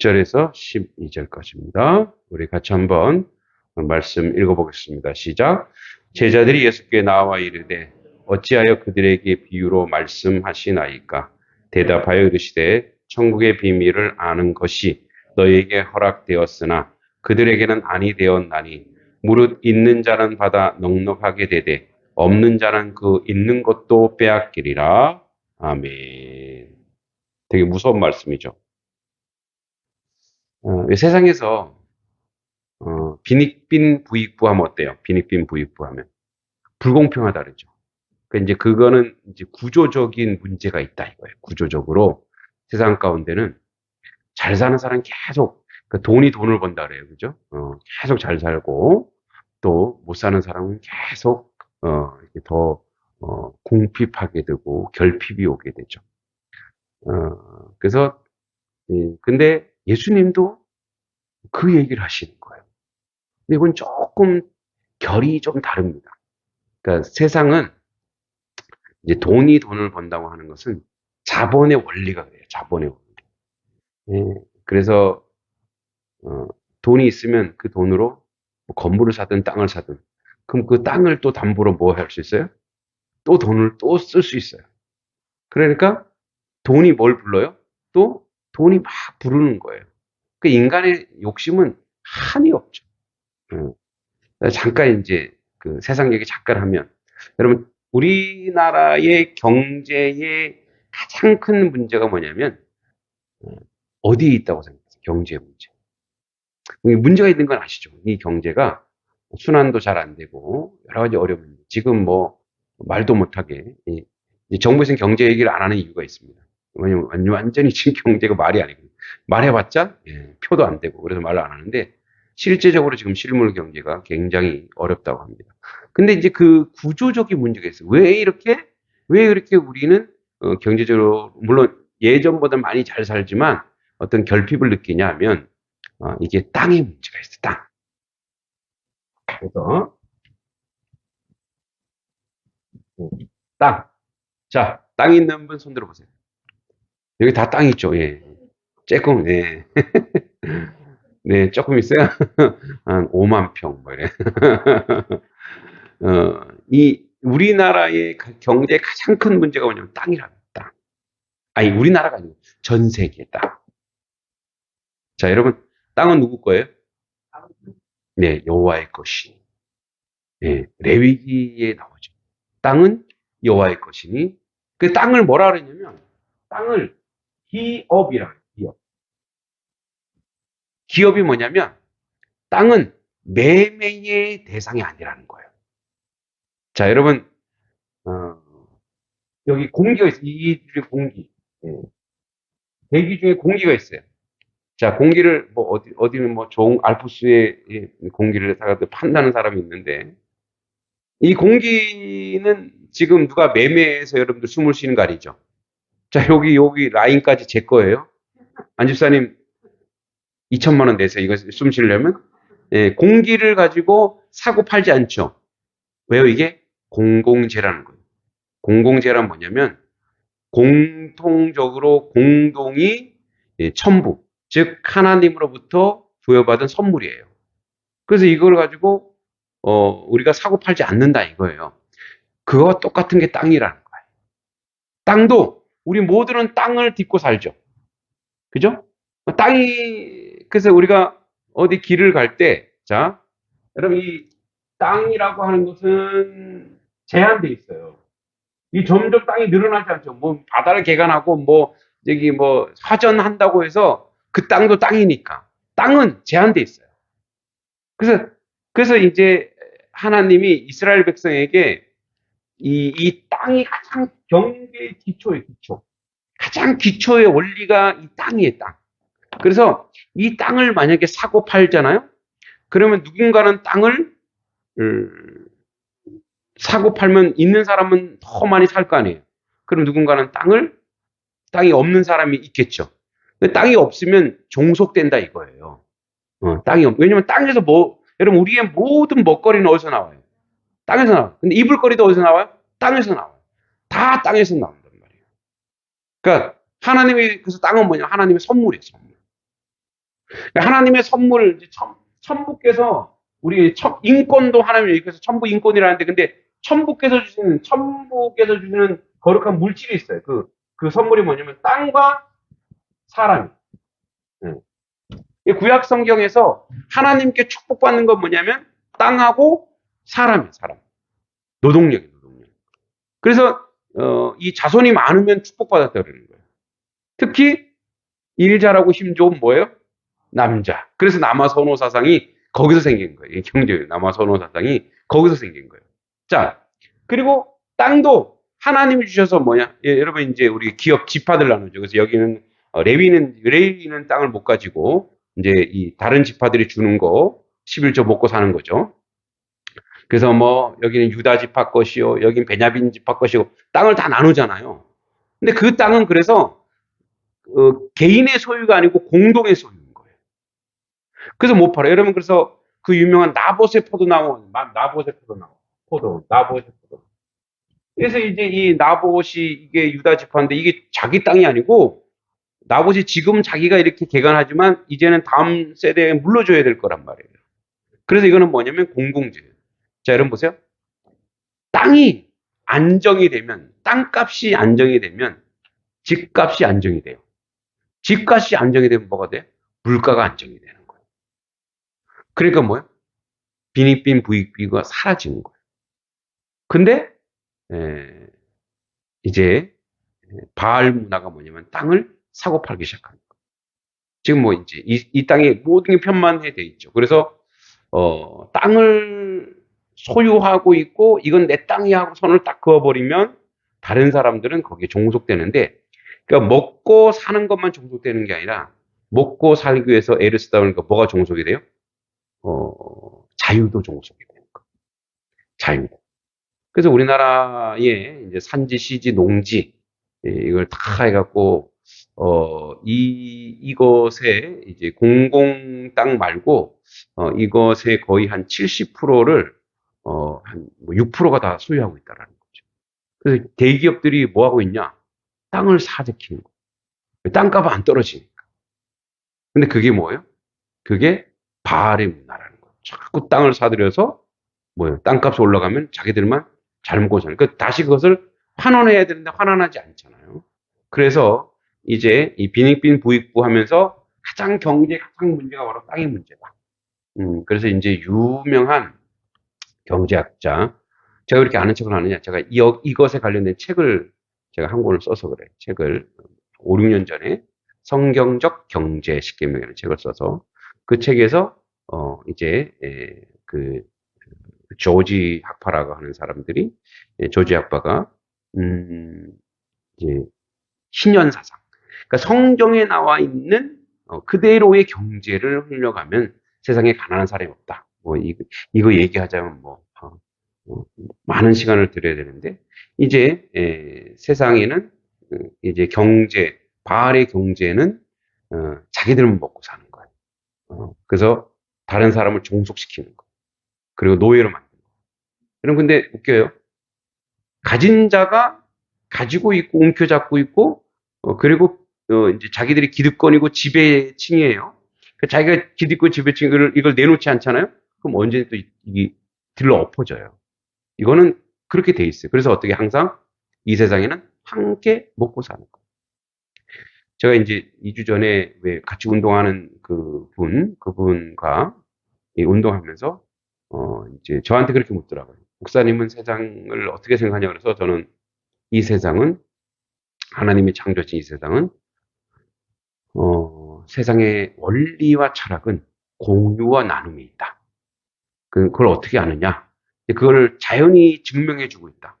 10절에서 12절까지입니다. 우리 같이 한번 말씀 읽어보겠습니다. 시작. 제자들이 예수께 나와 이르되 어찌하여 그들에게 비유로 말씀하시나이까? 대답하여 이르시되 천국의 비밀을 아는 것이 너희에게 허락되었으나 그들에게는 아니 되었나니 무릇 있는 자는 받아 넉넉하게 되되 없는 자는 그 있는 것도 빼앗기리라. 아멘. 되게 무서운 말씀이죠. 세상에서 빈익빈 부익부 하면 어때요? 빈익빈 부익부 하면 불공평하다 그러죠. 그러니까 이제 그거는 이제 구조적인 문제가 있다 이거예요. 구조적으로 세상 가운데는 잘 사는 사람은 계속 그 돈이 돈을 번다 그래요, 그죠? 계속 잘 살고 또 못 사는 사람은 계속 이렇게 더 궁핍하게 되고 결핍이 오게 되죠. 그래서 근데 예수님도 그 얘기를 하시는 거예요. 근데 이건 조금 결이 좀 다릅니다. 그러니까 세상은 이제 돈이 돈을 번다고 하는 것은 자본의 원리가 그래요. 자본의 원리. 그래서 돈이 있으면 그 돈으로 뭐 건물을 사든 땅을 사든 그럼 그 땅을 또 담보로 뭐 할 수 있어요? 또 돈을 또 쓸 수 있어요. 그러니까 돈이 뭘 불러요? 또 돈이 막 부르는 거예요. 그 인간의 욕심은 한이 없죠. 잠깐 이제 그 세상 얘기 잠깐 하면 여러분 우리나라의 경제의 가장 큰 문제가 뭐냐면 어디에 있다고 생각하세요? 경제 문제. 문제가 있는 건 아시죠? 이 경제가 순환도 잘 안 되고 여러 가지 어려움. 지금 뭐 말도 못하게 정부에서는 경제 얘기를 안 하는 이유가 있습니다. 왜냐면 완전히 지금 경제가 말이 아니거든요. 말해봤자 표도 안 되고 그래서 말을 안 하는데 실제적으로 지금 실물 경제가 굉장히 어렵다고 합니다. 근데 이제 그 구조적인 문제가 있어요. 왜 이렇게 우리는 경제적으로 물론 예전보다 많이 잘 살지만 어떤 결핍을 느끼냐 하면 이게 땅의 문제가 있어. 땅. 그래서 땅. 자, 땅 있는 분 손 들어보세요. 여기 다 땅 있죠. 예. 조금 예. 네, 조금 있어요. 한 5만 평, 뭐 이래. 이 우리나라의 경제의 가장 큰 문제가 뭐냐면 땅이랍니다. 땅. 아니, 우리나라가 아니고 전 세계 땅. 자, 여러분, 땅은 누구 거예요? 네, 여호와의 것이. 예, 레위기에 나오죠. 땅은 여호와의 것이니 그 땅을 뭐라 그러냐면 땅을 기업이라 그래요. 기업. 기업이 뭐냐면 땅은 매매의 대상이 아니라는 거예요. 자, 여러분 여기 공기가 있어요. 이 중에 공기. 예. 대기 중에 공기가 있어요. 자, 공기를 뭐 어디는 뭐 좋은 알프스의 공기를 판다는 사람이 있는데 이 공기는 지금 누가 매매해서 여러분들 숨을 쉬는 거 아니죠? 자, 여기 라인까지 제 거예요. 안 집사님 2천만 원 내세요. 이거 숨 쉬려면 공기를 가지고 사고 팔지 않죠. 왜요? 이게 공공재라는 거예요. 공공재란 뭐냐면 공통적으로 공동이 첨부, 즉 하나님으로부터 부여받은 선물이에요. 그래서 이걸 가지고 우리가 사고 팔지 않는다 이거예요. 그거와 똑같은 게 땅이라는 거예요. 땅도 우리 모두는 땅을 딛고 살죠. 그죠? 그래서 우리가 어디 길을 갈 때, 자, 여러분 이 땅이라고 하는 것은 제한돼 있어요. 이 점점 땅이 늘어나지 않죠. 뭐 바다를 개간하고 뭐 여기 뭐 화전한다고 해서 그 땅도 땅이니까 땅은 제한돼 있어요. 그래서 이제 하나님이 이스라엘 백성에게 이 땅이 가장 경계의 기초예요, 기초. 가장 기초의 원리가 이 땅이에요, 땅. 그래서 이 땅을 만약에 사고 팔잖아요? 그러면 누군가는 땅을 사고 팔면 있는 사람은 더 많이 살 거 아니에요. 그럼 누군가는 땅이 없는 사람이 있겠죠. 근데 땅이 없으면 종속된다 이거예요. 왜냐면 땅에서 여러분 우리의 모든 먹거리는 어디서 나와요? 땅에서 나와요. 근데 입을 거리도 어디서 나와요? 땅에서 나와요. 다 땅에서 나온단 말이에요. 그러니까 그래서 땅은 뭐냐? 하나님의 선물이에요, 선물. 하나님의 선물, 천부께서 우리 인권도 하나님 얘기해서 천부 인권이라는데, 근데 천부께서 주시는 거룩한 물질이 있어요. 그 선물이 뭐냐면 땅과 사람이. 이 구약 성경에서 하나님께 축복받는 건 뭐냐면 땅하고 사람이에요, 사람. 노동력이에요, 노동력. 그래서 이 자손이 많으면 축복받았다 그러는 거예요. 특히 일 잘하고 힘 좋은 뭐예요? 남자. 그래서 남아선호 사상이 거기서 생긴 거예요. 경제 남아선호 사상이 거기서 생긴 거예요. 자, 그리고 땅도 하나님이 주셔서 뭐냐? 예, 여러분 이제 우리 기업 지파들 나누죠. 그래서 여기는 레위는 땅을 못 가지고 이제 이 다른 지파들이 주는 거 11조 먹고 사는 거죠. 그래서 뭐 여기는 유다 지파 것이요, 여긴 베냐민 지파 것이고 땅을 다 나누잖아요. 근데 그 땅은 그래서 개인의 소유가 아니고 공동의 소유인 거예요. 그래서 못 팔아요. 여러분 그래서 그 유명한 나봇의 포도 나무, 나봇의 포도. 그래서 이제 이 나봇이 이게 유다 지파인데 이게 자기 땅이 아니고 나봇이 지금 자기가 이렇게 개간하지만 이제는 다음 세대에 물려줘야 될 거란 말이에요. 그래서 이거는 뭐냐면 공공재예요. 자, 여러분 보세요. 땅이 안정이 되면, 땅값이 안정이 되면 집값이 안정이 돼요. 집값이 안정이 되면 뭐가 돼? 물가가 안정이 되는 거예요. 그러니까 뭐예요? 빈익빈 부익비가 사라지는 거예요. 근데 이제 바알 문화가 뭐냐면 땅을 사고 팔기 시작하는 거예요. 지금 뭐 이제 이 땅에 모든 게 편만해 돼 있죠. 그래서 땅을 소유하고 있고 이건 내 땅이야 하고 손을 딱 그어버리면 다른 사람들은 거기에 종속되는데, 그러니까 먹고 사는 것만 종속되는 게 아니라 먹고 살기 위해서 애를 쓰다 보니까 뭐가 종속이 돼요? 자유도 종속이 되는 거예요. 자유. 그래서 우리나라의 이제 산지, 시지, 농지 이걸 다 해갖고 이것에 이제 공공 땅 말고 이것의 거의 한 70%를 한 6%가 다 소유하고 있다라는 거죠. 그래서 대기업들이 뭐 하고 있냐? 땅을 사재키는 거예요. 땅값은 안 떨어지니까. 근데 그게 뭐예요? 그게 바알의 문화라는 거예요. 자꾸 땅을 사들여서 뭐예요? 땅값이 올라가면 자기들만 잘 먹고 사는. 그 다시 그것을 환원해야 되는데 환원하지 않잖아요. 그래서 이제 이 빈익빈 부익부 하면서 가장 문제가 바로 땅의 문제다. 그래서 이제 유명한 경제학자, 제가 그렇게 아는 책을 하느냐? 제가 이것에 관련된 책을 제가 한 권을 써서 그래. 책을 5, 6년 전에 성경적 경제 십계명이라는 책을 써서 그 책에서 이제 그 조지 학파라고 하는 사람들이 조지 학파가 이제 신현 사상, 그러니까 성경에 나와 있는 그대로의 경제를 흘려가면 세상에 가난한 사람이 없다. 뭐 이거 얘기하자면 뭐 많은 시간을 들여야 되는데 이제 세상에는 이제 바알의 경제는 자기들만 먹고 사는 거예요. 그래서 다른 사람을 종속시키는 거예요. 그리고 노예로 만드는 거예요. 여러분 근데 웃겨요. 가진 자가 가지고 있고 움켜잡고 있고 그리고 이제 자기들이 기득권이고 지배층이에요. 자기가 기득권 지배층 이걸 내놓지 않잖아요. 그럼 언제 또 이게 들러 엎어져요. 이거는 그렇게 돼 있어요. 그래서 어떻게 항상 이 세상에는 함께 먹고 사는 거예요. 제가 이제 2주 전에 왜 같이 운동하는 그분과 운동하면서 이제 저한테 그렇게 묻더라고요. 목사님은 세상을 어떻게 생각하냐 그래서 저는 이 세상은 하나님이 창조하신 이 세상은 세상의 원리와 철학은 공유와 나눔이 있다. 그걸 어떻게 아느냐? 그걸 자연이 증명해주고 있다.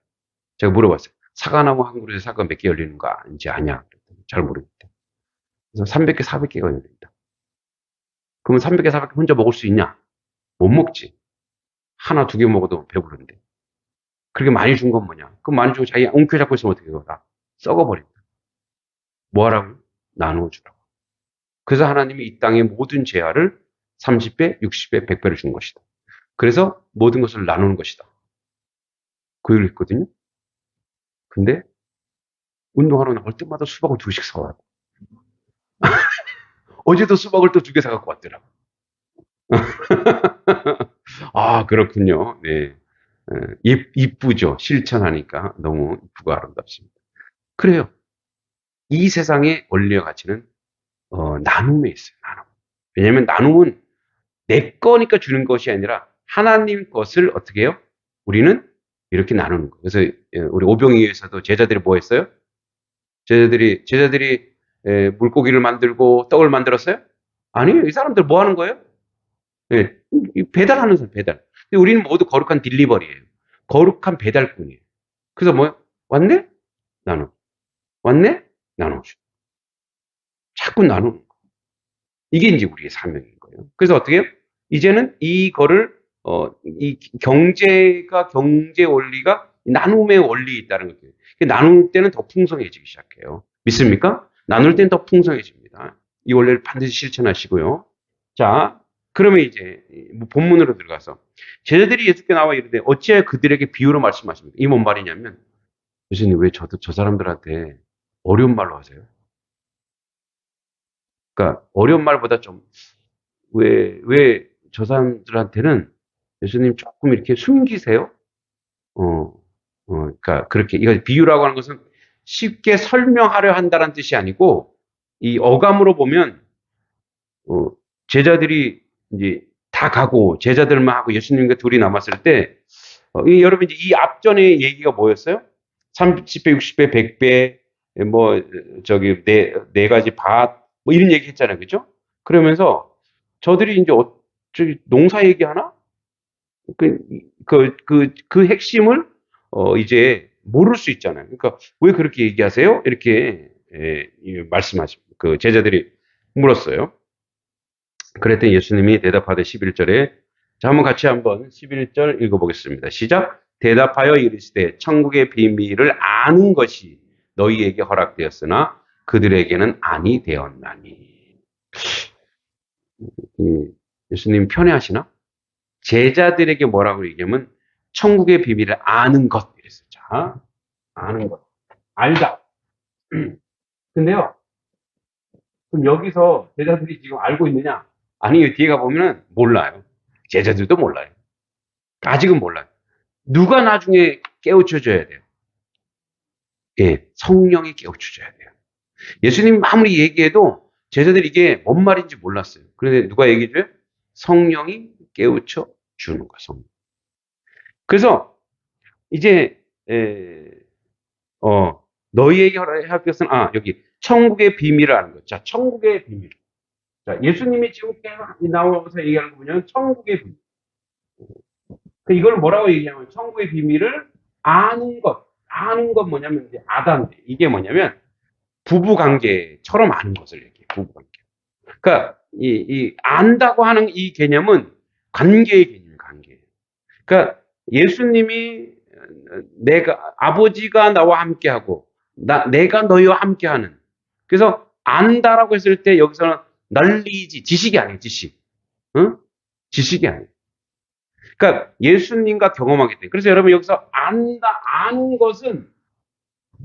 제가 물어봤어요. 사과나무 한 그루에 사과 몇 개 열리는가 이제 아냐? 잘 모르겠다. 그래서 300개, 400개가 열린다. 그러면 300개, 400개 혼자 먹을 수 있냐? 못 먹지. 하나, 두 개 먹어도 배부른데. 그렇게 많이 준 건 뭐냐? 그럼 많이 주고 자기 엉켜잡고 있으면 어떻게 해요? 썩어버린다. 뭐 하라고? 나눠주라고. 그래서 하나님이 이 땅의 모든 재화를 30배, 60배, 100배를 준 것이다. 그래서 모든 것을 나누는 것이다. 그 얘기를 했거든요. 근데 운동하러 나올 때마다 수박을 2씩 사와요. 어제도 수박을 또 2개 사갖고 왔더라고. 아, 그렇군요. 네. 이쁘죠. 실천하니까 너무 이쁘고 아름답습니다. 그래요. 이 세상의 원리와 가치는 나눔에 있어요. 나눔. 왜냐하면 나눔은 내 거니까 주는 것이 아니라 하나님 것을 어떻게 해요? 우리는 이렇게 나누는 거. 그래서 우리 오병이어에서도 제자들이 뭐 했어요? 제자들이 물고기를 만들고 떡을 만들었어요? 아니요. 이 사람들 뭐 하는 거예요? 예, 배달하는 사람, 배달. 근데 우리는 모두 거룩한 딜리버리예요. 거룩한 배달꾼이에요. 그래서 뭐, 왔네? 나눠. 왔네? 나눠줘. 자꾸 나누는 거. 이게 이제 우리의 사명인 거예요. 그래서 어떻게 해요? 이제는 이거를, 이 경제 원리가 나눔의 원리에 있다는 거예요. 나눌 때는 더 풍성해지기 시작해요. 믿습니까? 나눌 때는 더 풍성해집니다. 이 원리를 반드시 실천하시고요. 자, 그러면 이제 본문으로 들어가서 제자들이 예수께 나와 이르되 어찌하여 그들에게 비유로 말씀하십니까? 이 뭔 말이냐면 예수님 왜 저 사람들한테 어려운 말로 하세요? 그러니까 어려운 말보다 좀 왜 저 사람들한테는 예수님 조금 이렇게 숨기세요? 그러니까 그렇게 이거 비유라고 하는 것은 쉽게 설명하려 한다는 뜻이 아니고 이 어감으로 보면 어, 제자들이 이제 다 가고 제자들만 하고 예수님과 둘이 남았을 때 여러분 이제 이 앞전의 얘기가 뭐였어요? 30배, 60배, 100배 뭐 저기 네 가지 밭 뭐 이런 얘기 했잖아요. 그죠? 그러면서 저들이 이제 저기 농사 얘기하나? 그 핵심을 이제 모를 수 있잖아요. 그러니까 왜 그렇게 얘기하세요? 이렇게 그 제자들이 물었어요. 그랬더니 예수님이 대답하되 11절에 자, 한번 11절 읽어보겠습니다. 시작. 대답하여 이르시되 천국의 비밀을 아는 것이 너희에게 허락되었으나 그들에게는 아니 되었나니. 예수님 편애하시나? 제자들에게 뭐라고 얘기하면 천국의 비밀을 아는 것 이랬어요. 자, 아는 것. 알다. 근데요. 그럼 여기서 제자들이 지금 알고 있느냐? 아니요. 뒤에 가보면 몰라요. 제자들도 몰라요. 아직은 몰라요. 누가 나중에 깨우쳐줘야 돼요? 예, 성령이 깨우쳐줘야 돼요. 예수님 아무리 얘기해도 제자들이 이게 뭔 말인지 몰랐어요. 그런데 누가 얘기해줘요? 성령이 깨우쳐 주는 거예요. 성령. 그래서 이제 너희에게 허락할 것은 여기 천국의 비밀을 아는 것. 자, 천국의 비밀. 자, 예수님이 지금 나오면서 얘기하는 거 보면 천국의 비밀. 이걸 뭐라고 얘기하냐면 천국의 비밀을 아는 것. 아는 건 뭐냐면 이제 아단. 이게 뭐냐면 부부 관계처럼 아는 것을 얘기해요. 부부 관계. 그러니까 이 안다고 하는 이 개념은 관계의 개념이에요. 관계. 그러니까 예수님이 아버지가 나와 함께하고 내가 너희와 함께하는. 그래서 안다라고 했을 때 여기서는 널리지 지식이 아니에요. 지식. 응? 지식이 아니에요. 그러니까 예수님과 경험하기 때문에. 그래서 여러분 여기서 아는 것은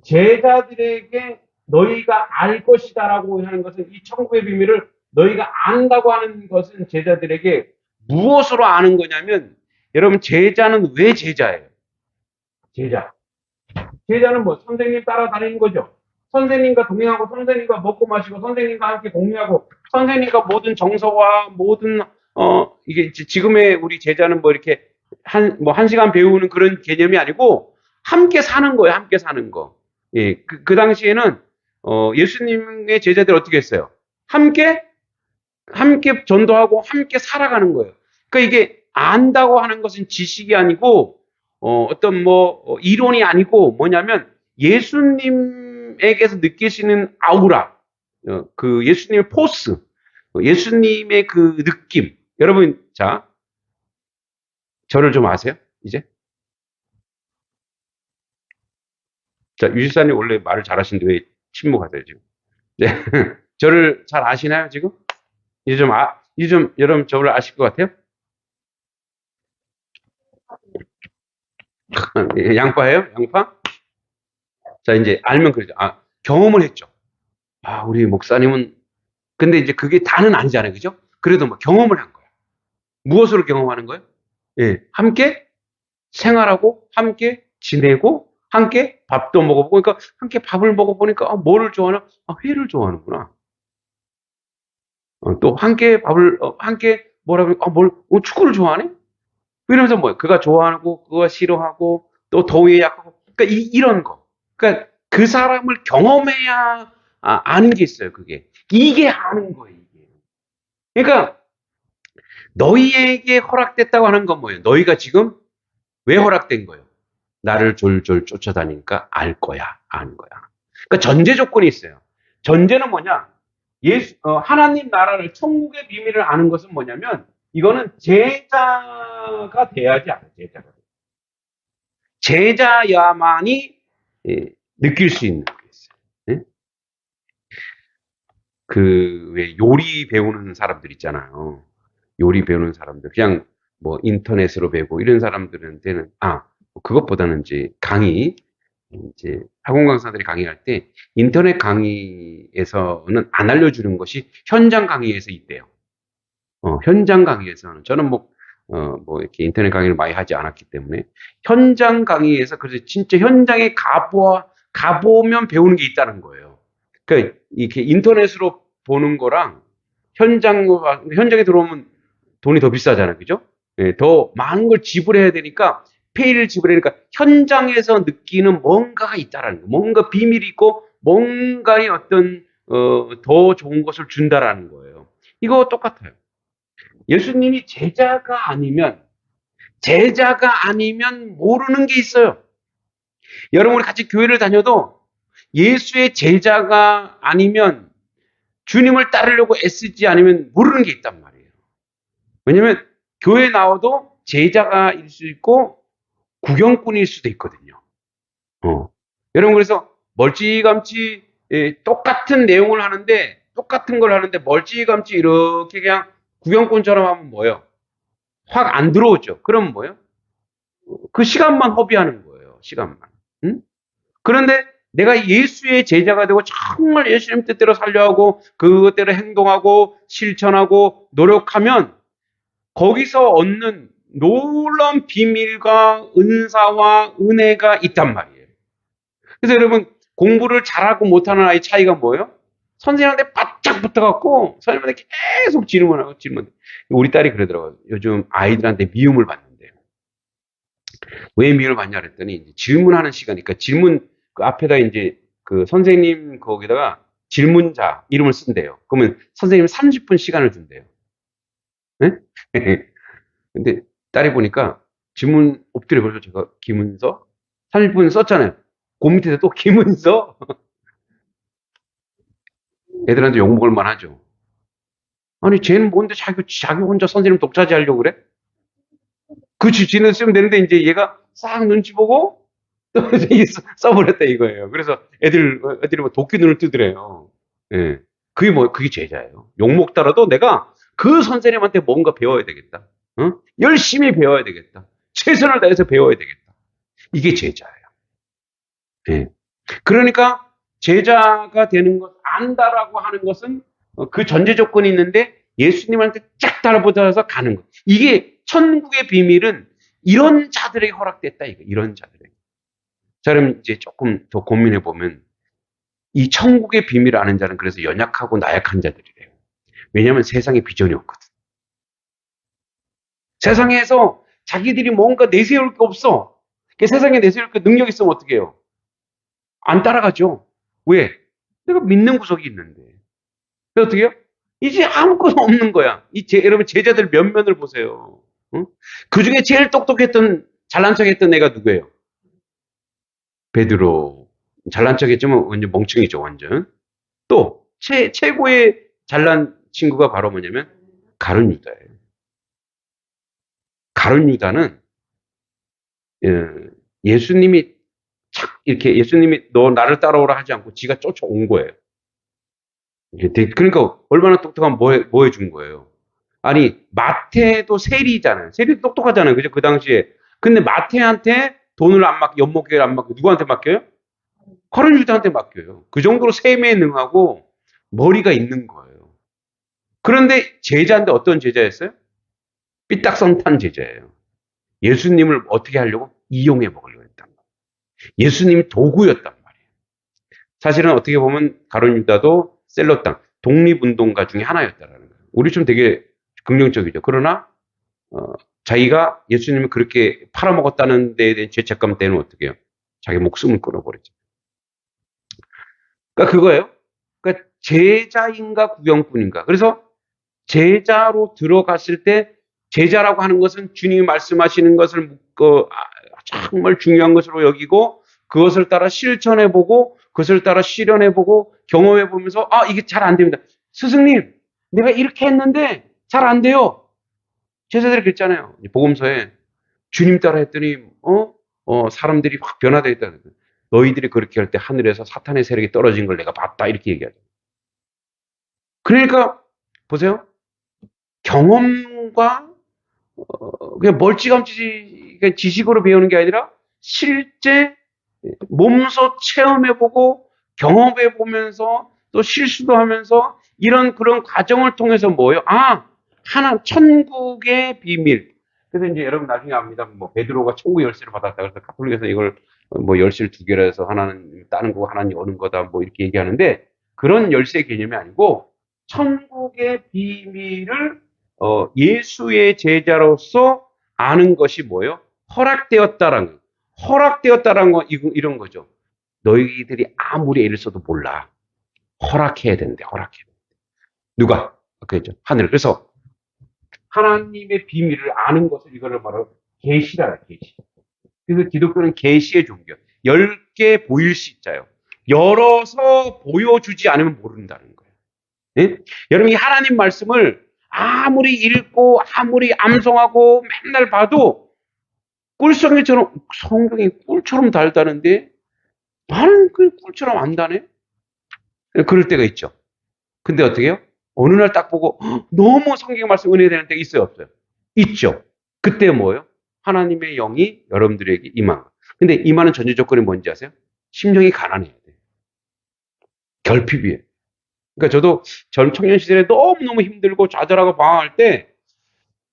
제자들에게 너희가 알 것이다라고 하는 것은 이 천국의 비밀을 너희가 안다고 하는 것은 제자들에게 무엇으로 아는 거냐면 여러분 제자는 왜 제자예요? 제자. 제자는 뭐 선생님 따라다니는 거죠. 선생님과 동행하고 선생님과 먹고 마시고 선생님과 함께 공유하고 선생님과 모든 정서와 모든 이게 지금의 우리 제자는 뭐 이렇게 한 시간 배우는 그런 개념이 아니고 함께 사는 거예요. 함께 사는 거. 예, 그 당시에는 예수님의 제자들 어떻게 했어요? 함께 전도하고 함께 살아가는 거예요. 그러니까 이게 안다고 하는 것은 지식이 아니고 어떤 이론이 아니고 뭐냐면 예수님에게서 느끼시는 아우라, 그 예수님의 포스, 예수님의 그 느낌. 여러분, 자, 저를 좀 아세요? 이제? 자, 유지사님 원래 말을 잘하시는데 왜 침묵하세요, 지금? 네. 저를 잘 아시나요, 지금? 이제 좀 여러분 저를 아실 것 같아요? 양파예요? 양파? 자, 이제 알면 그러죠. 경험을 했죠. 우리 목사님은 근데 이제 그게 다는 아니잖아요. 그죠? 그래도 뭐 경험을 한 거야. 무엇으로 경험하는 거예요? 예, 함께 생활하고, 함께 지내고, 함께 밥도 먹어보고, 그러니까 함께 밥을 먹어보니까, 뭐를 좋아하나? 회를 좋아하는구나. 또 함께 밥을, 함께 뭐라 그래? 축구를 좋아하네? 이러면서 뭐예요? 그가 좋아하고, 그가 싫어하고, 또 더위에 약하고, 그러니까 이런 거. 그러니까 그 사람을 경험해야 아는 게 있어요, 그게. 이게 아는 거예요, 이게. 그러니까 너희에게 허락됐다고 하는 건 뭐예요? 너희가 지금 왜 허락된 거예요? 나를 졸졸 쫓아다니니까 알 거야, 아는 거야. 그러니까 전제 조건이 있어요. 전제는 뭐냐? 하나님 나라를, 천국의 비밀을 아는 것은 뭐냐면, 이거는 제자가 돼야지 알아요, 제자가. 제자야만이 느낄 수 있는 게 있어요. 예? 왜 요리 배우는 사람들 있잖아요. 요리 배우는 사람들. 그냥 뭐 인터넷으로 배우고 이런 사람들한테는, 그것보다는 이제 이제 학원 강사들이 강의할 때 인터넷 강의에서는 안 알려주는 것이 현장 강의에서 있대요. 현장 강의에서는 저는 이렇게 인터넷 강의를 많이 하지 않았기 때문에 현장 강의에서 그래서 진짜 현장에 가보면 배우는 게 있다는 거예요. 그러니까 이렇게 인터넷으로 보는 거랑 현장에 들어오면 돈이 더 비싸잖아요. 그죠? 예, 더 많은 걸 지불해야 되니까 페이를 지불해야 되니까 현장에서 느끼는 뭔가가 있다라는 거. 뭔가 비밀이 있고 뭔가의 어떤 더 좋은 것을 준다라는 거예요. 이거 똑같아요. 예수님이 제자가 아니면 모르는 게 있어요. 여러분, 우리 같이 교회를 다녀도 예수의 제자가 아니면 주님을 따르려고 애쓰지 않으면 모르는 게 있단 말이에요. 왜냐면 교회 나와도 제자가일 수 있고 구경꾼일 수도 있거든요. 여러분, 그래서 멀찌감치 똑같은 내용을 하는데, 똑같은 걸 하는데 멀찌감치 이렇게 그냥 구경꾼처럼 하면 뭐예요? 확 안 들어오죠. 그럼 뭐예요? 그 시간만 허비하는 거예요. 시간만. 응? 그런데 내가 예수의 제자가 되고 정말 예수님 뜻대로 살려하고 그것대로 행동하고 실천하고 노력하면 거기서 얻는 놀라운 비밀과 은사와 은혜가 있단 말이에요. 그래서 여러분, 공부를 잘하고 못하는 아이 차이가 뭐예요? 선생님한테 바짝 붙어갖고 선생님한테 계속 질문하고. 우리 딸이 그러더라고요. 요즘 아이들한테 미움을 받는데요. 왜 미움을 받냐 그랬더니 이제 질문하는 시간이니까 질문 그 앞에다 이제 그 선생님 거기다가 질문자 이름을 쓴대요. 그러면 선생님 30분 시간을 준대요. 네? 근데 딸이 보니까 질문 엎드려 버려서 제가 김은서 30분 썼잖아요. 그 밑에서 또 김은서 애들한테 욕먹을 만하죠. 아니 쟤는 뭔데 자기 혼자 선생님 독차지 하려고 그래? 그 지는 쓰면 되는데 이제 얘가 싹 눈치 보고 또 써버렸다 이거예요. 그래서 애들이 뭐 도끼 눈을 뜨더래요. 예. 그게 제자예요. 욕 먹더라도 내가 그 선생님한테 뭔가 배워야 되겠다. 열심히 배워야 되겠다. 최선을 다해서 배워야 되겠다. 이게 제자예요. 예. 그러니까 제자가 되는 것, 안다라고 하는 것은 그 전제 조건이 있는데 예수님한테 쫙 달라붙어서 가는 것. 이게 천국의 비밀은 이런 자들에게 허락됐다. 이런 자들에게. 자, 그럼 이제 조금 더 고민해 보면 이 천국의 비밀을 아는 자는 그래서 연약하고 나약한 자들이래요. 왜냐하면 세상에 비전이 없거든. 세상에서 자기들이 뭔가 내세울 게 없어. 세상에 내세울 게 능력 있으면 어떻게 해요? 안 따라가죠. 왜? 내가 믿는 구석이 있는데. 그래서 어떻게 해요? 이제 아무것도 없는 거야. 여러분 제자들 면면을 보세요. 응? 그 중에 제일 똑똑했던 잘난 척했던 애가 누구예요? 베드로. 잘난 척했지만 완전 멍청이죠, 완전. 또 최고의 잘난 친구가 바로 뭐냐면 가룟 유다예요. 가룟 유다는 예수님이 이렇게 예수님이 너 나를 따라오라 하지 않고 지가 쫓아온 거예요. 그러니까 얼마나 똑똑하면 뭐 해준 거예요. 아니 마태도 세리잖아요. 세리도 똑똑하잖아요. 그죠? 그 당시에. 근데 마태한테 돈을 안 맡겨, 연목계를 안 맡겨. 누구한테 맡겨요? 가룟 유다한테 맡겨요. 그 정도로 세매에 능하고 머리가 있는 거예요. 그런데 제자인데 어떤 제자였어요? 삐딱선 탄 제자예요. 예수님을 어떻게 하려고? 이용해 먹으려고 했단 말이에요. 예수님이 도구였단 말이에요. 사실은 어떻게 보면 가룟 유다도 셀롯당, 독립운동가 중에 하나였다라는 거예요. 우리 좀 되게 긍정적이죠. 그러나 자기가 예수님을 그렇게 팔아먹었다는 데에 대한 죄책감 때문에 어떻게 해요? 자기 목숨을 끊어버리죠. 그러니까 그거예요. 그러니까 제자인가 구경꾼인가. 그래서 제자로 들어갔을 때 제자라고 하는 것은 주님이 말씀하시는 것을 정말 중요한 것으로 여기고 그것을 따라 실천해보고 그것을 따라 실현해보고 경험해보면서 이게 잘 안 됩니다. 스승님, 내가 이렇게 했는데 잘 안 돼요. 제자들이 그랬잖아요. 복음서에 주님 따라 했더니 사람들이 확 변화되어 있다. 너희들이 그렇게 할 때 하늘에서 사탄의 세력이 떨어진 걸 내가 봤다. 이렇게 얘기하죠. 그러니까 보세요. 경험과 그냥 멀찌감치 지식으로 배우는 게 아니라 실제 몸소 체험해보고 경험해보면서 또 실수도 하면서 이런 그런 과정을 통해서 뭐예요? 하나 천국의 비밀. 그래서 이제 여러분 나중에 압니다. 뭐 베드로가 천국 열쇠를 받았다. 그래서 가톨릭에서 이걸 뭐 열쇠를 두 개로 해서 하나는 따는 거고 하나는 여는 거다. 뭐 이렇게 얘기하는데 그런 열쇠 개념이 아니고 천국의 비밀을 예수의 제자로서 아는 것이 뭐예요? 허락되었다라는 거. 허락되었다라는 거 이런 거죠. 너희들이 아무리 애를 써도 몰라. 허락해야 된대. 허락해야 돼. 누가? 그랬죠. 하늘. 그래서 하나님의 비밀을 아는 것을 이거를 바로 계시라. 계시. 그래서 기독교는 계시의 종교. 10개 보일 수 있자요. 열어서 보여주지 않으면 모른다는 거예요. 예? 여러분이 하나님 말씀을 아무리 읽고 아무리 암송하고 맨날 봐도 꿀성이처럼 성경이 꿀처럼 달다는데 나는 그 꿀처럼 안 다네. 그럴 때가 있죠. 근데 어떻게 해요? 어느 날 딱 보고 너무 성경 말씀 은혜되는 때가 있어요, 없어요? 있죠. 그때 뭐예요? 하나님의 영이 여러분들에게 임한 거. 근데 임하는 전제 조건이 뭔지 아세요? 심령이 가난해야 돼. 결핍이에요. 그러니까 저도 전 청년 시절에 너무너무 힘들고 좌절하고 방황할 때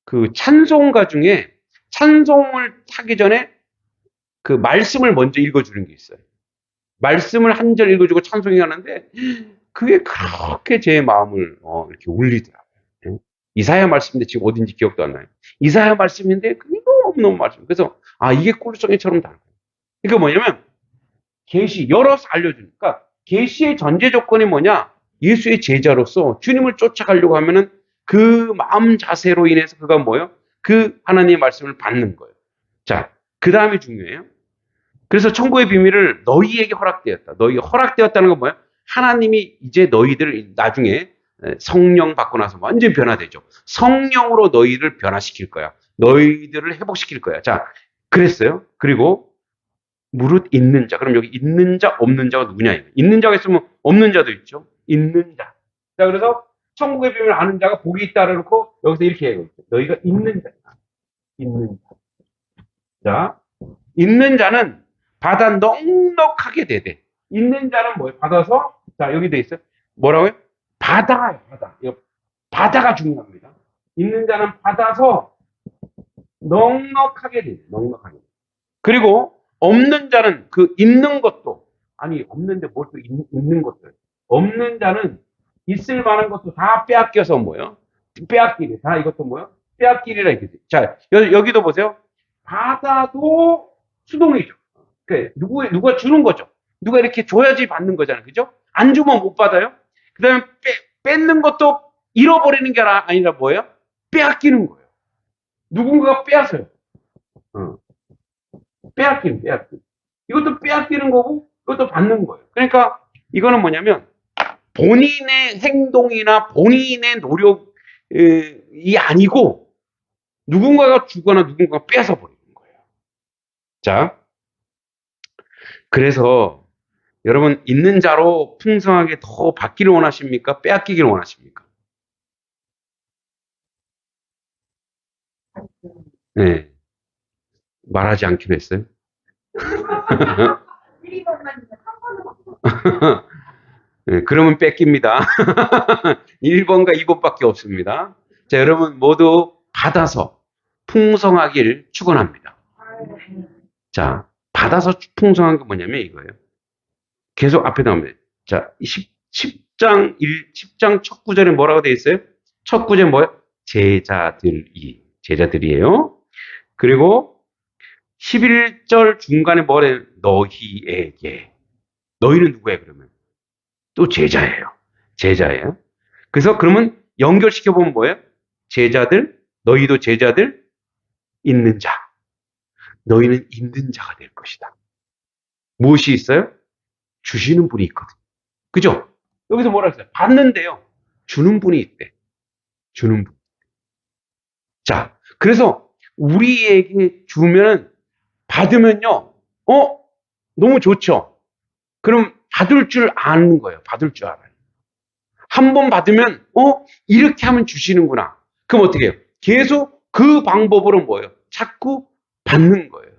그 찬송가 중에 찬송을 하기 전에 그 말씀을 먼저 읽어주는 게 있어요. 말씀을 한 절 읽어주고 찬송이 하는데 그게 그렇게 제 마음을 이렇게 울리더라고요. 이사야 말씀인데 지금 어딘지 기억도 안 나요. 이사야 말씀인데 그게 너무너무 말씀. 그래서 이게 꿀송이처럼 다른 거예요. 그러니까 뭐냐면 계시 열어서 알려주니까 계시의 전제 조건이 뭐냐? 예수의 제자로서 주님을 쫓아가려고 하면은 그 마음 자세로 인해서 그가 뭐예요? 그 하나님의 말씀을 받는 거예요. 자, 그 다음이 중요해요. 그래서 천국의 비밀을 너희에게 허락되었다. 너희가 허락되었다는 건 뭐예요? 하나님이 이제 너희들을 나중에 성령 받고 나서 완전히 변화되죠. 성령으로 너희를 변화시킬 거야. 너희들을 회복시킬 거야. 자, 그랬어요. 그리고 무릇 있는 자. 그럼 여기 있는 자, 없는 자가 누구냐? 있는 자가 있으면 없는 자도 있죠. 있는 자. 자, 그래서 천국의 비밀을 아는 자가 복이 있다 그래놓고 여기서 이렇게 해요. 너희가 있는 자. 있는 자. 자, 있는 자는 받아 넉넉하게 되대. 있는 자는 뭐예요? 받아서, 자, 여기 돼 있어요. 뭐라고요? 받아요, 받아. 이거 받아가 중요합니다. 있는 자는 받아서 넉넉하게 되대. 넉넉하게. 그리고 없는 자는 그 있는 것도, 아니, 없는데 뭘 또 있는 것들. 없는 자는 있을 만한 것도 다 빼앗겨서 뭐예요? 빼앗기래. 다 이것도 뭐예요? 빼앗기리라 이거지. 자, 여기도 보세요. 받아도 수동이죠. 그러니까 누가 주는 거죠. 누가 이렇게 줘야지 받는 거잖아요. 그죠? 안 주면 못 받아요. 그 다음에 뺏는 것도 잃어버리는 게 아니라 뭐예요? 빼앗기는 거예요. 누군가가 빼앗어요. 빼앗기는. 이것도 빼앗기는 거고, 이것도 받는 거예요. 그러니까 이거는 뭐냐면, 본인의 행동이나 본인의 노력이 아니고, 누군가가 주거나 누군가가 뺏어버리는 거예요. 자, 그래서 여러분 있는 자로 풍성하게 더 받기를 원하십니까? 빼앗기기를 원하십니까? 네. 말하지 않기로 했어요. 그러면 뺏깁니다. 1번과 2번밖에 없습니다. 자, 여러분 모두 받아서 풍성하길 축원합니다. 자, 받아서 풍성한 게 뭐냐면 이거예요. 계속 앞에 나오면 자, 10장 첫 구절에 뭐라고 되어 있어요? 첫 구절에 뭐예요? 제자들이에요. 그리고 11절 중간에 뭐래요? 너희에게. 너희는 누구예요, 그러면? 또 제자예요. 제자예요. 그래서 그러면 연결시켜보면 뭐예요? 제자들, 너희도 제자들, 있는 자. 너희는 있는 자가 될 것이다. 무엇이 있어요? 주시는 분이 있거든. 그죠? 여기서 뭐라 했어요? 받는데요. 주는 분이 있대. 주는 분. 자, 그래서 우리에게 주면 받으면요. 너무 좋죠. 그럼 받을 줄 아는 거예요. 받을 줄 알아요. 한 번 받으면 이렇게 하면 주시는구나. 그럼 어떻게 해요? 계속 그 방법으로 뭐예요? 자꾸 받는 거예요.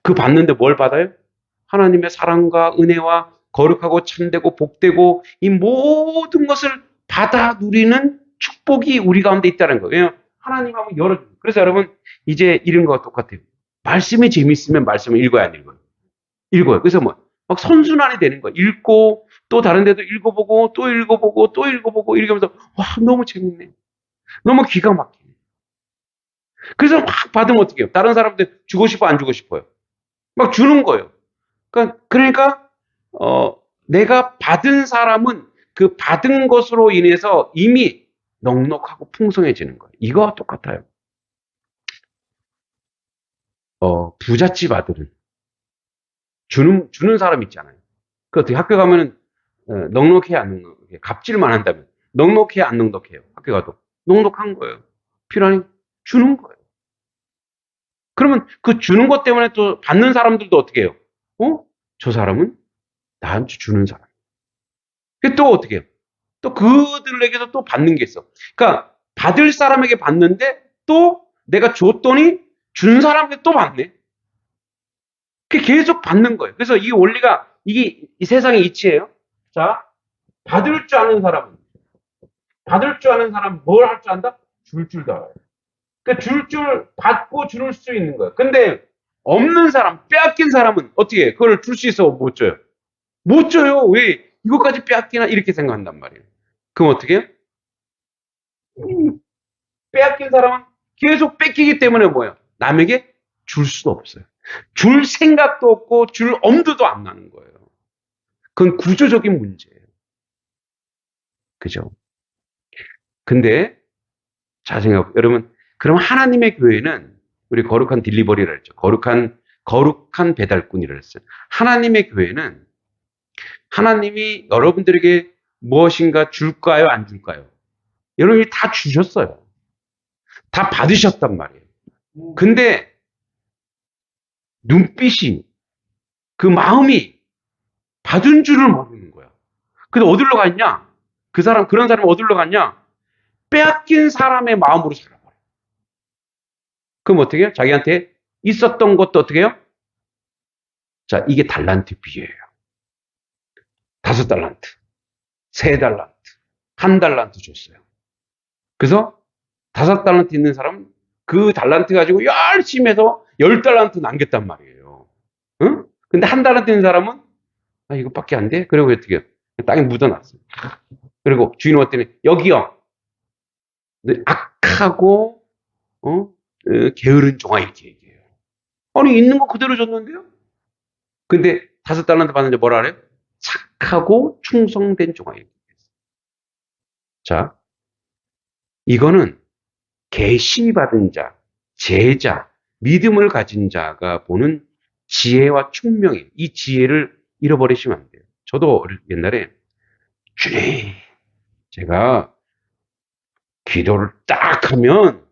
그 받는데 뭘 받아요? 하나님의 사랑과 은혜와 거룩하고 참되고 복되고 이 모든 것을 받아 누리는 축복이 우리 가운데 있다는 거예요. 하나님하고 열어주는. 그래서 여러분 이제 이런 거와 똑같아요. 말씀이 재밌으면 말씀을 읽어야 안 읽어요. 읽어요. 그래서 막 선순환이 되는 거예요. 읽고 또 다른 데도 읽어보고 또 읽어보고 또 읽어보고 이렇게 하면서 와 너무 재밌네. 너무 기가 막히네. 그래서 막 받으면 어떻게 해요? 다른 사람들 주고 싶어 안 주고 싶어요? 막 주는 거예요. 그러니까 내가 받은 사람은 그 받은 것으로 인해서 이미 넉넉하고 풍성해지는 거예요. 이거와 똑같아요. 부잣집 아들은 주는 사람 있잖아요. 그 어떻게 학교 가면은 넉넉해 안 넉넉해 갑질만 한다면 넉넉해 안 넉넉해요. 학교 가도 넉넉한 거예요. 필요하니 주는 거예요. 그러면 그 주는 것 때문에 또 받는 사람들도 어떻게 해요? 저 사람은 나한테 주는 사람. 또 어떻게 해요? 또 그들에게도 또 받는 게 있어. 그러니까 받을 사람에게 받는데 또 내가 줬더니 준 사람에게 또 받네. 그게 계속 받는 거예요. 그래서 이 원리가 이게 이 세상의 이치예요. 자, 받을 줄 아는 사람은 뭘 할 줄 안다? 줄 줄도 알아요. 그러니까 줄 받고 줄 수 있는 거예요. 근데 없는 사람, 빼앗긴 사람은 어떻게 해? 그걸 줄 수 있어 못 줘요? 못 줘요. 왜? 이것까지 빼앗기나? 이렇게 생각한단 말이에요. 그럼 어떻게 해요? 빼앗긴 사람은 계속 뺏기기 때문에 뭐예요? 남에게 줄 수도 없어요. 줄 생각도 없고 줄 엄두도 안 나는 거예요. 그건 구조적인 문제예요. 그죠? 근데 자 생각 여러분 그럼 하나님의 교회는 우리 거룩한 딜리버리를 했죠. 거룩한 배달꾼이라 했어요. 하나님의 교회는 하나님이 여러분들에게 무엇인가 줄까요? 안 줄까요? 여러분이 다 주셨어요. 다 받으셨단 말이에요. 근데 눈빛이 그 마음이 받은 줄을 모르는 거야. 근데 어디로 갔냐? 그런 사람이 어디로 갔냐? 빼앗긴 사람의 마음으로 살아버려. 그럼 어떻게 해요? 자기한테 있었던 것도 어떻게 해요? 자, 이게 달란트 비유예요. 5달란트, 3달란트, 1달란트 줬어요. 그래서 5달란트 있는 사람은 그 달란트 가지고 열심히 해서 10달란트 남겼단 말이에요. 응? 근데 1달란트 있는 사람은 이것밖에 안 돼? 그리고 어떻게 해요? 땅에 묻어놨어요. 그리고 주인 왔더니 여기요. 악하고 게으른 종아 이렇게 얘기해요. 아니 있는 거 그대로 줬는데요? 근데 5달란트 받는데 뭐라 그래요? 착하고 충성된 종아 이렇게 얘기했어요. 자, 이거는 계시받은 자, 제자, 믿음을 가진 자가 보는 지혜와 총명이에요. 이 지혜를 잃어버리시면 안 돼요. 저도 옛날에 주님, 제가 기도를 딱 하면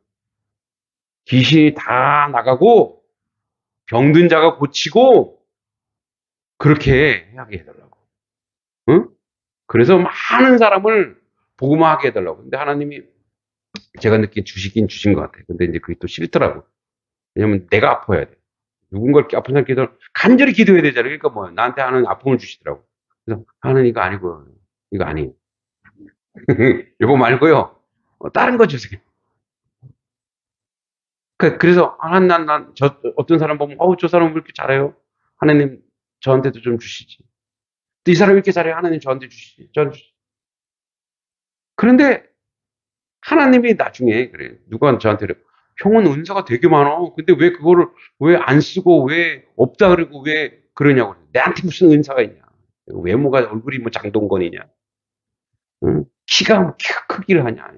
귀신이 다 나가고 병든 자가 고치고 그렇게 하게 해달라고. 응? 그래서 많은 사람을 복음화하게 해달라고. 근데 하나님이 제가 느낀 주시긴 주신 것 같아요. 근데 이제 그게 또 싫더라고. 왜냐면 내가 아파야 돼. 누군가 이렇게 아픈 사람 간절히 기도해야 되잖아요. 그러니까 나한테 하는 아픔을 주시더라고. 그래서 하나님 이거 아니고 이거 아니에요. 이거 말고요. 다른 거 주세요. 그래서 어떤 사람 보면 저 사람 왜 이렇게 잘해요? 하나님 저한테도 좀 주시지. 또 이 사람이 이렇게 잘해요. 하나님 저한테 주시지. 저한테 주시지. 그런데 하나님이 나중에 그래. 누가 저한테 그래. 형은 은사가 되게 많아. 근데 왜 그거를 왜 안 쓰고 왜 없다 그러고 왜 그러냐고. 내한테 무슨 은사가 있냐. 외모가 얼굴이 뭐 장동건이냐. 응? 키가 크기를 하냐.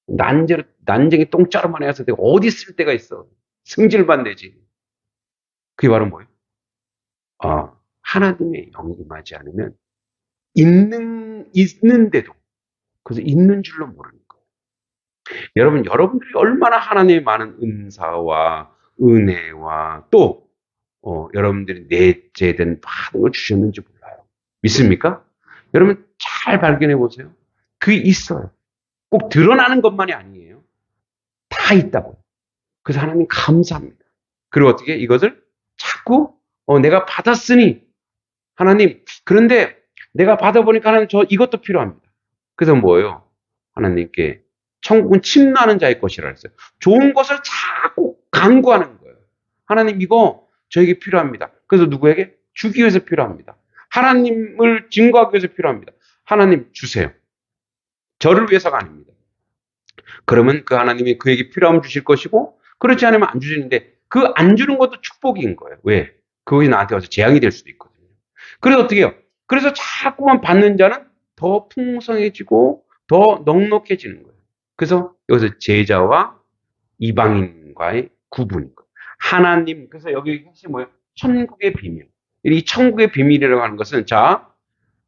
난쟁이 똥자루만 해서 내가 어디 쓸 데가 있어. 승질만 내지. 그게 바로 뭐예요? 하나님의 영이 임하지 않으면 있는데도 그래서 있는 줄로 모르는 거예요. 여러분들이 얼마나 하나님의 많은 은사와 은혜와 또 여러분들이 내재된 많은 걸 주셨는지 몰라요. 믿습니까? 여러분 잘 발견해 보세요. 그게 있어요. 꼭 드러나는 것만이 아니에요. 다 있다고요. 그래서 하나님 감사합니다. 그리고 어떻게 이것을 자꾸 내가 받았으니 하나님 그런데 내가 받아보니까 하나님 이것도 필요합니다. 그래서 뭐예요? 하나님께 천국은 침노하는 자의 것이라 했어요. 좋은 것을 자꾸 간구하는 거예요. 하나님 이거 저에게 필요합니다. 그래서 누구에게? 주기 위해서 필요합니다. 하나님을 증거하기 위해서 필요합니다. 하나님 주세요. 저를 위해서가 아닙니다. 그러면 그 하나님이 그에게 필요하면 주실 것이고 그렇지 않으면 안 주시는데 그 안 주는 것도 축복인 거예요. 왜? 그것이 나한테 와서 재앙이 될 수도 있거든요. 그래서 어떻게 해요? 그래서 자꾸만 받는 자는 더 풍성해지고 더 넉넉해지는 거예요. 그래서 여기서 제자와 이방인과의 구분인 거예요. 하나님, 그래서 여기 핵심이 뭐예요? 천국의 비밀. 이 천국의 비밀이라고 하는 것은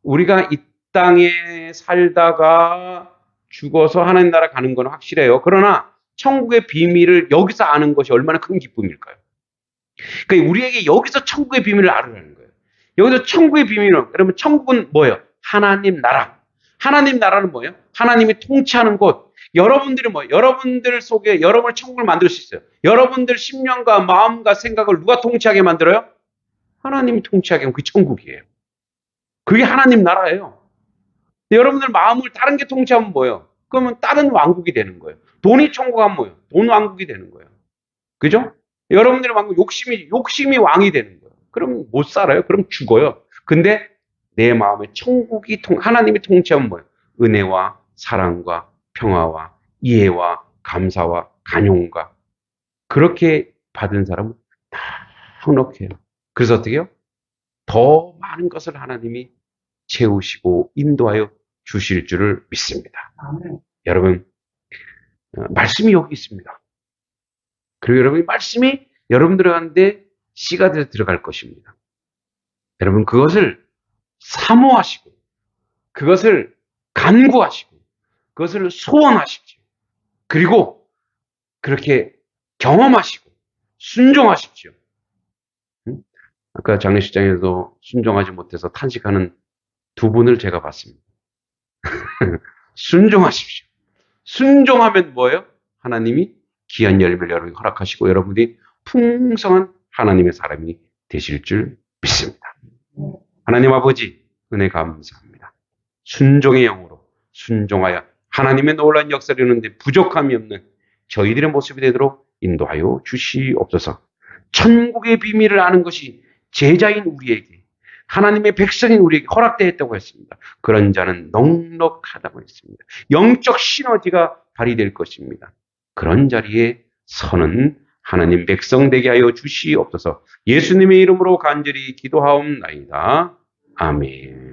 우리가 이 땅에 살다가 죽어서 하나님 나라 가는 건 확실해요. 그러나 천국의 비밀을 여기서 아는 것이 얼마나 큰 기쁨일까요? 그러니까 우리에게 여기서 천국의 비밀을 알으라는 거예요. 여기서 천국의 비밀은 여러분 천국은 뭐예요? 하나님 나라. 하나님 나라는 뭐예요? 하나님이 통치하는 곳. 여러분들이 뭐예요? 여러분들 속에 여러분을 천국을 만들 수 있어요. 여러분들 심령과 마음과 생각을 누가 통치하게 만들어요? 하나님이 통치하게 하면 그게 천국이에요. 그게 하나님 나라예요. 여러분들 마음을 다른 게 통치하면 뭐예요? 그러면 다른 왕국이 되는 거예요. 돈이 천국하면 뭐예요? 돈 왕국이 되는 거예요. 그죠? 여러분들의 왕국 욕심이 왕이 되는 거예요. 그럼 못 살아요. 그럼 죽어요. 근데 내 마음에 하나님이 통치하면 뭐예요? 은혜와 사랑과 평화와 이해와 감사와 간용과 그렇게 받은 사람은 다 행복해요. 그래서 어떻게 해요? 더 많은 것을 하나님이 채우시고 인도하여 주실 줄을 믿습니다. 아멘. 여러분 말씀이 여기 있습니다. 그리고 여러분 말씀이 여러분들한테 씨가 되어 들어갈 것입니다. 여러분 그것을 사모하시고 그것을 간구하시고 그것을 소원하십시오. 그리고 그렇게 경험하시고 순종하십시오. 아까 장례식장에서 순종하지 못해서 탄식하는 두 분을 제가 봤습니다. 순종하십시오. 순종하면 뭐예요? 하나님이 귀한 열매를 여러분에게 허락하시고 여러분이 풍성한 하나님의 사람이 되실 줄 믿습니다. 하나님 아버지 은혜 감사합니다. 순종의 영으로 순종하여 하나님의 놀라운 역사를 이루는데 부족함이 없는 저희들의 모습이 되도록 인도하여 주시옵소서. 천국의 비밀을 아는 것이 제자인 우리에게 하나님의 백성인 우리에게 허락되었다고 했습니다. 그런 자는 넉넉하다고 했습니다. 영적 시너지가 발휘될 것입니다. 그런 자리에 서는 하나님 백성 되게 하여 주시옵소서. 예수님의 이름으로 간절히 기도하옵나이다. 아멘.